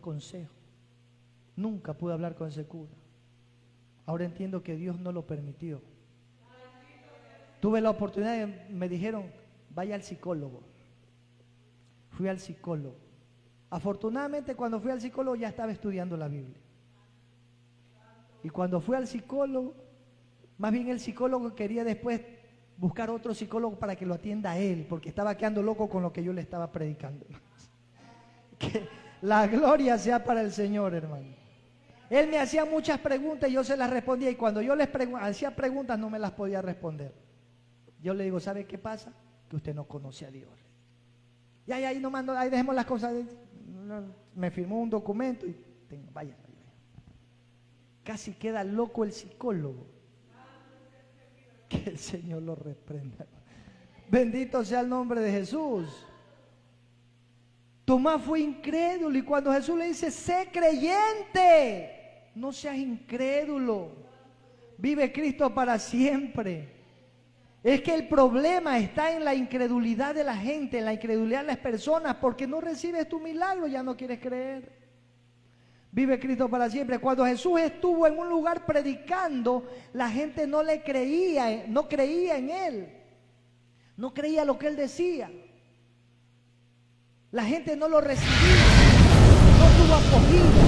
consejo. Nunca pude hablar con ese cura. Ahora entiendo que Dios no lo permitió. Tuve la oportunidad y me dijeron, vaya al psicólogo. Fui al psicólogo. Afortunadamente cuando fui al psicólogo ya estaba estudiando la Biblia. Y cuando fui al psicólogo, más bien el psicólogo quería después buscar otro psicólogo para que lo atienda a él, porque estaba quedando loco con lo que yo le estaba predicando. Que la gloria sea para el Señor, hermano. Él me hacía muchas preguntas y yo se las respondía, y cuando yo les hacía preguntas no me las podía responder. Yo le digo, ¿sabe qué pasa? Que usted no conoce a Dios. Y ahí no mando, ahí dejemos las cosas. Me firmó un documento y vaya. Casi queda loco el psicólogo. Que el Señor lo reprenda. Bendito sea el nombre de Jesús. Tomás fue incrédulo y cuando Jesús le dice, sé creyente, no seas incrédulo. Vive Cristo para siempre. Es que el problema está en la incredulidad de la gente, en la incredulidad de las personas, porque no recibes tu milagro, ya no quieres creer. Vive Cristo para siempre. Cuando Jesús estuvo en un lugar predicando, la gente no le creía, no creía en Él. No creía lo que Él decía. La gente no lo recibía, no tuvo acogida.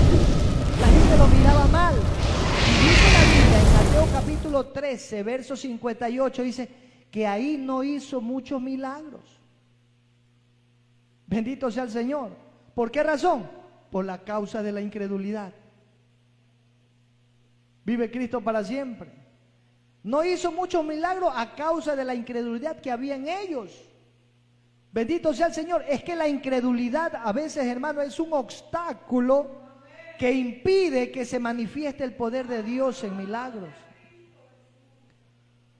La gente lo miraba mal. Y dice la Biblia en Mateo capítulo 13, verso 58, dice que ahí no hizo muchos milagros. Bendito sea el Señor. ¿Por qué razón? Por la causa de la incredulidad. Vive Cristo para siempre. No hizo muchos milagros a causa de la incredulidad que había en ellos. Bendito sea el Señor. Es que la incredulidad a veces, hermano, es un obstáculo que impide que se manifieste el poder de Dios en milagros.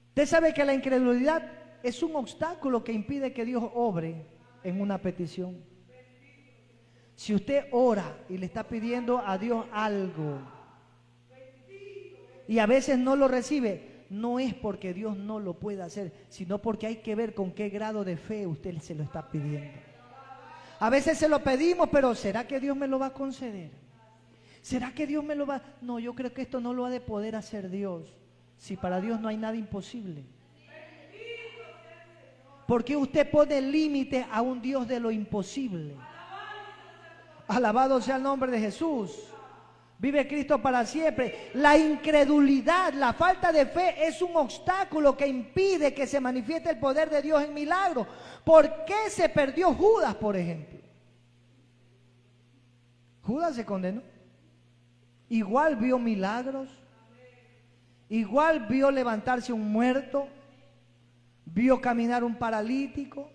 Usted sabe que la incredulidad es un obstáculo que impide que Dios obre en una petición. Si usted ora y le está pidiendo a Dios algo y a veces no lo recibe, no es porque Dios no lo pueda hacer, sino porque hay que ver con qué grado de fe usted se lo está pidiendo. A veces se lo pedimos, pero ¿será que Dios me lo va a conceder? ¿Será que Dios me lo va? No, yo creo que esto no lo ha de poder hacer Dios. Si para Dios no hay nada imposible. ¿Por qué usted pone límite a un Dios de lo imposible? Alabado sea el nombre de Jesús. Vive Cristo para siempre. La incredulidad, la falta de fe es un obstáculo que impide que se manifieste el poder de Dios en milagros. ¿Por qué se perdió Judas, por ejemplo? Judas se condenó. Igual vio milagros. Igual vio levantarse un muerto. Vio caminar un paralítico.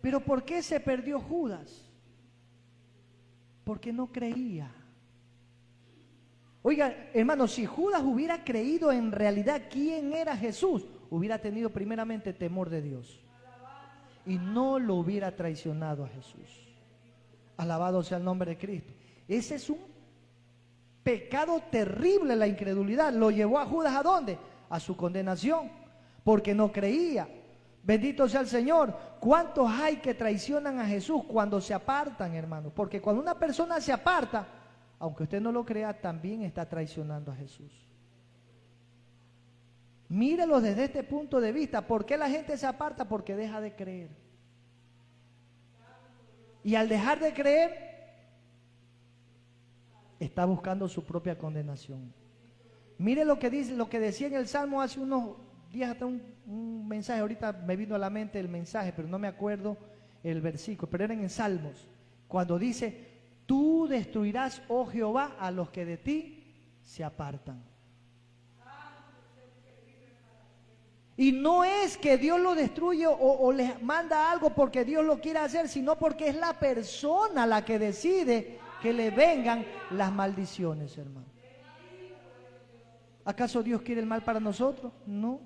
Pero ¿por qué se perdió Judas? Porque no creía. Oiga, hermano, si Judas hubiera creído en realidad quién era Jesús, hubiera tenido primeramente temor de Dios y no lo hubiera traicionado a Jesús. Alabado sea el nombre de Cristo. Ese es un pecado terrible, la incredulidad. Lo llevó a Judas ¿a dónde? A su condenación, porque no creía. Bendito sea el Señor. ¿Cuántos hay que traicionan a Jesús cuando se apartan, hermano? Porque cuando una persona se aparta, aunque usted no lo crea, también está traicionando a Jesús. Mírelo desde este punto de vista. ¿Por qué la gente se aparta? Porque deja de creer. Y al dejar de creer, está buscando su propia condenación. Mire lo que dice, lo que decía en el Salmo hace unos días, hasta un mensaje. Ahorita me vino a la mente el mensaje, pero no me acuerdo el versículo. Pero era en Salmos, cuando dice: tú destruirás, oh Jehová, a los que de ti se apartan. Y no es que Dios lo destruye o les manda algo porque Dios lo quiere hacer, sino porque es la persona la que decide que le vengan las maldiciones, hermano. ¿Acaso Dios quiere el mal para nosotros? No.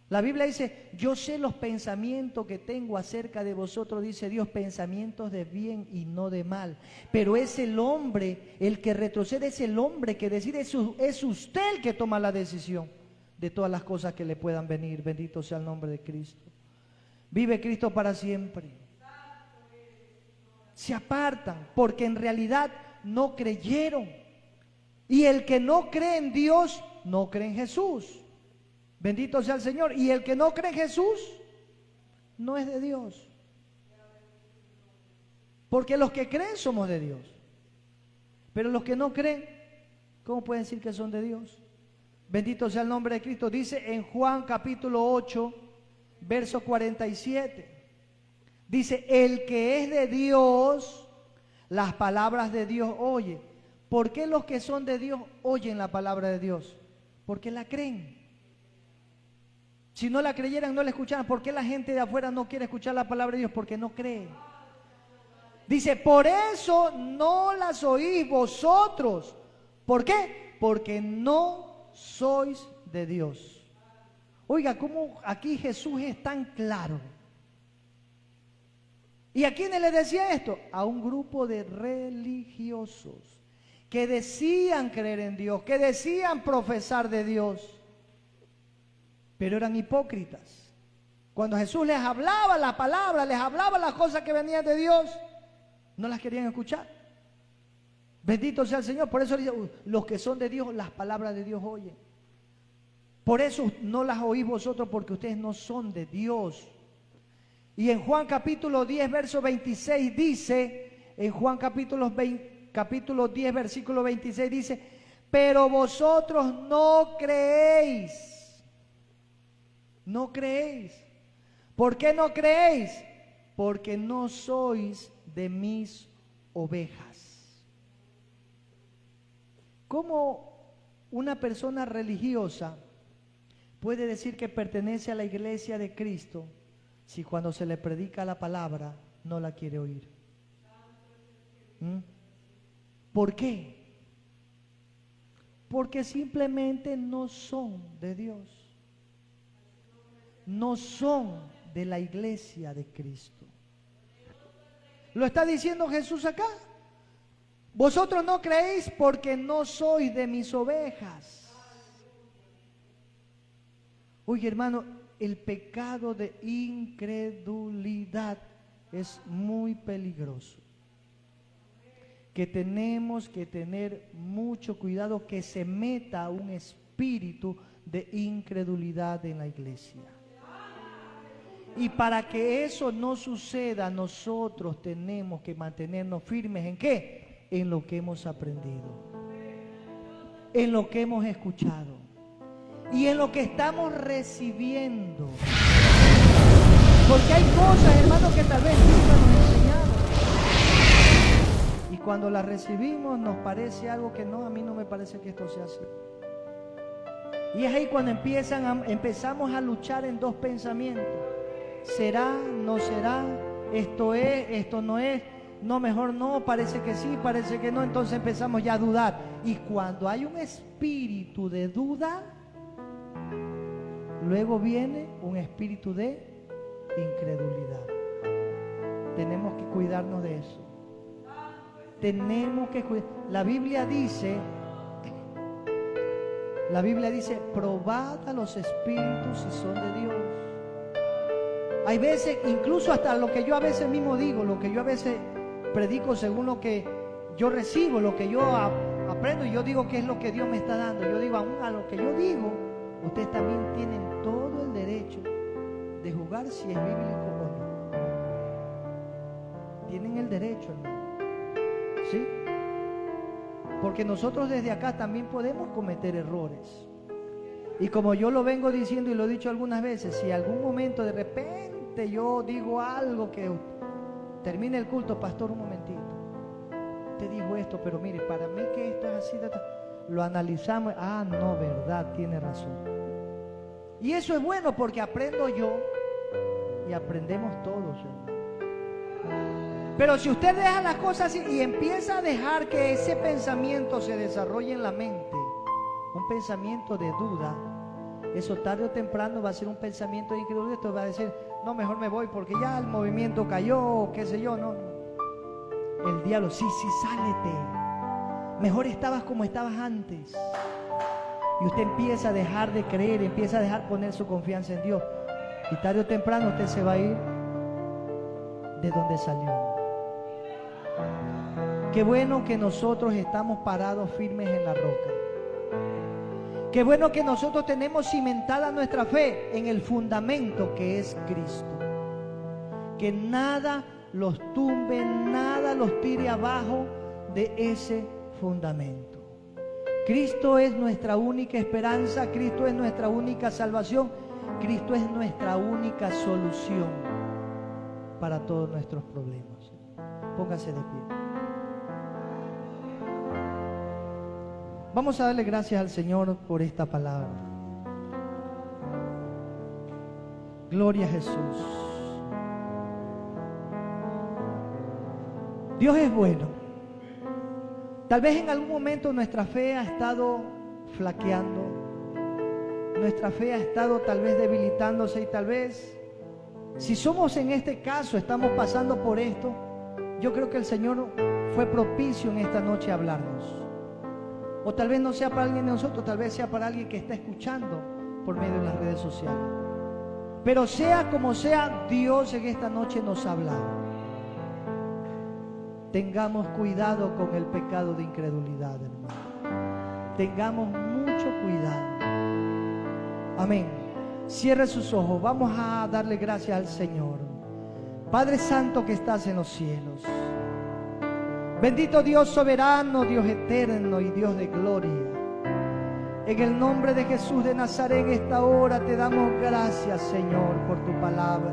La Biblia dice: yo sé los pensamientos que tengo acerca de vosotros, dice Dios, pensamientos de bien y no de mal. Pero es el hombre, el que retrocede es el hombre que decide, es usted el que toma la decisión de todas las cosas que le puedan venir. Bendito sea el nombre de Cristo. Vive Cristo para siempre. Se apartan porque en realidad no creyeron. Y el que no cree en Dios, no cree en Jesús. Bendito sea el Señor. Y el que no cree en Jesús, no es de Dios. Porque los que creen somos de Dios. Pero los que no creen, ¿cómo pueden decir que son de Dios? Bendito sea el nombre de Cristo. Dice en Juan capítulo 8, verso 47. Dice: el que es de Dios, las palabras de Dios oye. ¿Por qué los que son de Dios oyen la palabra de Dios? Porque la creen. Si no la creyeran, no la escucharan. ¿Por qué la gente de afuera no quiere escuchar la palabra de Dios? Porque no cree. Dice: por eso no las oís vosotros. ¿Por qué? Porque no sois de Dios. Oiga, cómo aquí Jesús es tan claro. ¿Y a quiénes le decía esto? A un grupo de religiosos que decían creer en Dios, que decían profesar de Dios, pero eran hipócritas. Cuando Jesús les hablaba la palabra, les hablaba las cosas que venían de Dios, no las querían escuchar. Bendito sea el Señor. Por eso dice: los que son de Dios, las palabras de Dios oyen. Por eso no las oís vosotros, porque ustedes no son de Dios. Y en Juan capítulo 10, verso 26 dice, en Juan capítulo 10, versículo 26 dice: pero vosotros no creéis. No creéis. ¿Por qué no creéis? Porque no sois de mis ovejas. ¿Cómo una persona religiosa puede decir que pertenece a la iglesia de Cristo si cuando se le predica la palabra no la quiere oír? ¿Por qué? Porque simplemente no son de Dios. No son de la iglesia de Cristo. ¿Lo está diciendo Jesús acá? Vosotros no creéis porque no sois de mis ovejas. Oye, hermano, el pecado de incredulidad es muy peligroso. que tenemos que tener mucho cuidado que se meta un espíritu de incredulidad en la iglesia. Y para que eso no suceda, nosotros tenemos que mantenernos firmes ¿en qué? En lo que hemos aprendido, en lo que hemos escuchado y en lo que estamos recibiendo. Porque hay cosas, hermanos, que tal vez nunca nos enseñaron. Y cuando las recibimos nos parece algo que no, a mí no me parece que esto sea así. Y es ahí cuando empezamos a luchar en dos pensamientos. ¿Será? ¿No será? ¿Esto es? ¿Esto no es? No, mejor no, parece que sí, parece que no. Entonces empezamos ya a dudar. Y cuando hay un espíritu de duda, luego viene un espíritu de incredulidad. Tenemos que cuidarnos de eso. Tenemos que cuidar. La Biblia dice, probad a los espíritus si son de Dios. Hay veces, incluso hasta lo que yo a veces mismo digo, lo que yo a veces predico según lo que yo recibo, lo que yo aprendo, y yo digo que es lo que Dios me está dando. Yo digo, aún a lo que yo digo, ustedes también tienen todo el derecho de juzgar si es bíblico o no. Tienen el derecho, hermano. ¿Sí? Porque nosotros desde acá también podemos cometer errores. Y como yo lo vengo diciendo y lo he dicho algunas veces, si algún momento de repente yo digo algo que termine el culto, pastor, un momentito, te dijo esto, pero mire, para mí que esto es así, lo analizamos, no, verdad, tiene razón. Y eso es bueno porque aprendo yo y aprendemos todos, hermano. Pero si usted deja las cosas así y empieza a dejar que ese pensamiento se desarrolle en la mente, un pensamiento de duda, eso tarde o temprano va a ser un pensamiento de incredulidad. Usted va a decir, no, mejor me voy porque ya el movimiento cayó, qué sé yo, no. El diablo, sí, sálete. Mejor estabas como estabas antes. Y usted empieza a dejar de creer, empieza a dejar poner su confianza en Dios. Y tarde o temprano usted se va a ir de donde salió. Qué bueno que nosotros estamos parados firmes en la roca. Qué bueno que nosotros tenemos cimentada nuestra fe en el fundamento que es Cristo. Que nada los tumbe, nada los tire abajo de ese fundamento. Cristo es nuestra única esperanza, Cristo es nuestra única salvación, Cristo es nuestra única solución para todos nuestros problemas. Póngase de pie. Vamos a darle gracias al Señor por esta palabra. Gloria a Jesús. Dios es bueno. Tal vez en algún momento nuestra fe ha estado flaqueando. Nuestra fe ha estado tal vez debilitándose y tal vez, si somos en este caso, estamos pasando por esto, yo creo que el Señor fue propicio en esta noche a hablarnos. O tal vez no sea para alguien de nosotros, tal vez sea para alguien que está escuchando por medio de las redes sociales. Pero sea como sea, Dios en esta noche nos ha hablado. Tengamos cuidado con el pecado de incredulidad, hermano. Tengamos mucho cuidado. Amén. Cierre sus ojos. Vamos a darle gracias al Señor. Padre Santo que estás en los cielos. Bendito Dios soberano, Dios eterno y Dios de gloria. En el nombre de Jesús de Nazaret, en esta hora te damos gracias, Señor, por tu palabra.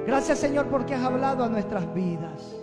Gracias, Señor, porque has hablado a nuestras vidas.